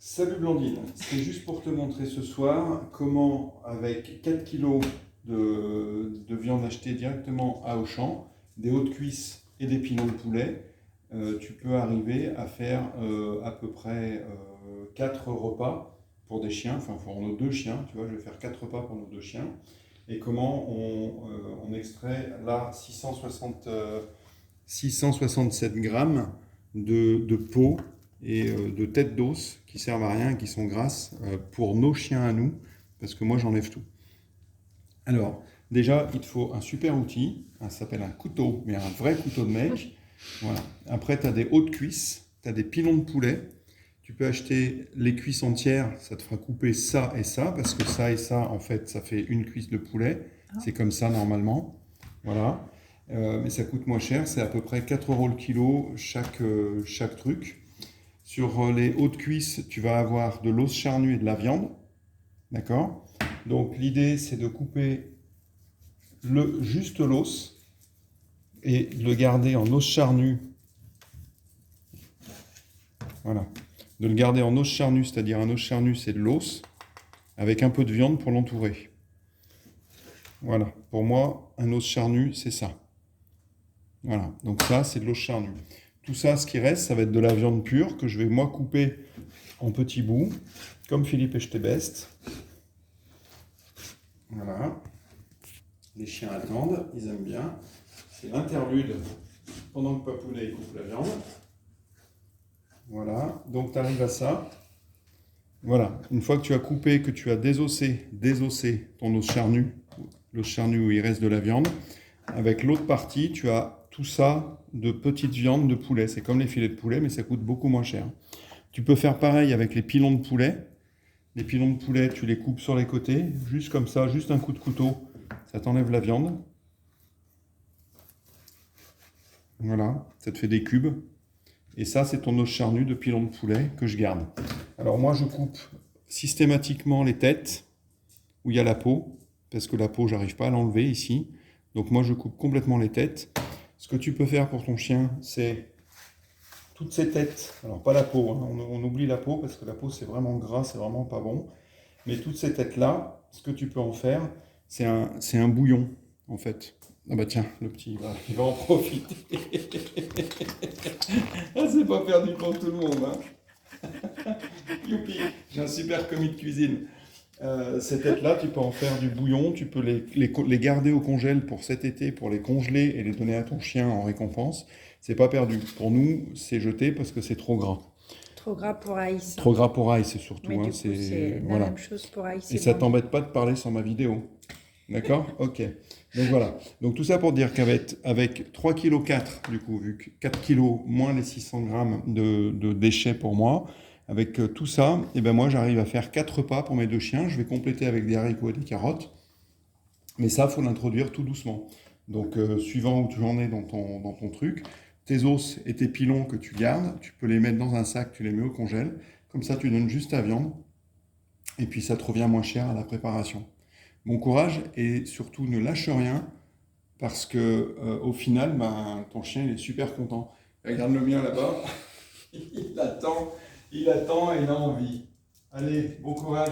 Salut Blandine, c'est juste pour te montrer ce soir comment avec 4 kg de viande achetée directement à Auchan, des hauts de cuisse et des pilons de poulet, tu peux arriver à faire à peu près 4 repas pour des chiens, enfin pour nos 2 chiens, tu vois, je vais faire 4 repas pour nos 2 chiens. Et comment on extrait là 667 grammes de peau et de têtes d'os qui servent à rien et qui sont grasses pour nos chiens à nous, parce que moi j'enlève tout. Alors, déjà, il te faut un super outil, ça s'appelle un couteau, mais un vrai couteau de mec. Voilà. Après, tu as des hauts de cuisse, tu as des pilons de poulet. Tu peux acheter les cuisses entières, ça te fera couper ça et ça, parce que ça et ça, en fait, ça fait une cuisse de poulet. C'est comme ça normalement. Voilà. Mais ça coûte moins cher, c'est à peu près 4 € le kilo chaque truc. Sur les hauts de cuisse, tu vas avoir de l'os charnu et de la viande. D'accord? Donc l'idée, c'est de couper juste l'os et de le garder en os charnu. Voilà. De le garder en os charnu, c'est-à-dire un os charnu, c'est de l'os, avec un peu de viande pour l'entourer. Voilà. Pour moi, un os charnu, c'est ça. Voilà. Donc ça, c'est de l'os charnu. Tout ça, ce qui reste, ça va être de la viande pure que je vais moi couper en petits bouts, comme Philippe Etchebest. Voilà. Les chiens attendent, ils aiment bien. C'est l'interlude pendant que Papounet coupe la viande. Voilà, donc tu arrives à ça. Voilà, une fois que tu as coupé, que tu as désossé ton os charnu, l'os charnu où il reste de la viande, avec l'autre partie, tu as tout ça de petites viandes de poulet. C'est comme les filets de poulet, mais ça coûte beaucoup moins cher. Tu peux faire pareil avec les pilons de poulet. Les pilons de poulet, tu les coupes sur les côtés, juste comme ça, juste un coup de couteau, ça t'enlève la viande. Voilà, ça te fait des cubes. Et ça, c'est ton os charnu de pilon de poulet que je garde. Alors moi, je coupe systématiquement les têtes où il y a la peau, parce que la peau, j'arrive pas à l'enlever ici. Donc moi, je coupe complètement les têtes. Ce que tu peux faire pour ton chien, c'est toutes ces têtes. Alors pas la peau, hein. On oublie la peau, parce que la peau, c'est vraiment gras, c'est vraiment pas bon. Mais toutes ces têtes-là, ce que tu peux en faire, c'est un bouillon, en fait. Ah bah tiens, le petit, il va en profiter. Ah, c'est pas perdu pour tout le monde, hein. Youpi, j'ai un super commis de cuisine. Ces têtes-là, tu peux en faire du bouillon, tu peux les garder au congèle pour cet été, pour les congeler et les donner à ton chien en récompense. C'est pas perdu. Pour nous, c'est jeté parce que c'est trop gras. Trop gras pour Aïs. Trop gras pour Aïs, c'est surtout. Mais hein, du coup, c'est la même chose pour Aïs. Et ça t'embête pas de parler sur ma vidéo. D'accord? Ok. Donc voilà. Donc tout ça pour dire qu'avec 3,4 kg, du coup, vu que 4 kg moins les 600 grammes de déchets pour moi, avec tout ça, eh ben moi j'arrive à faire 4 repas pour mes 2 chiens. Je vais compléter avec des haricots et des carottes. Mais ça, il faut l'introduire tout doucement. Donc suivant où tu en es dans ton truc, tes os et tes pilons que tu gardes, tu peux les mettre dans un sac, tu les mets au congèle. Comme ça, tu donnes juste ta viande. Et puis ça te revient moins cher à la préparation. Bon courage et surtout ne lâche rien parce que au final, ton chien il est super content. Regarde le mien là-bas, il attend et il a envie. Allez, bon courage.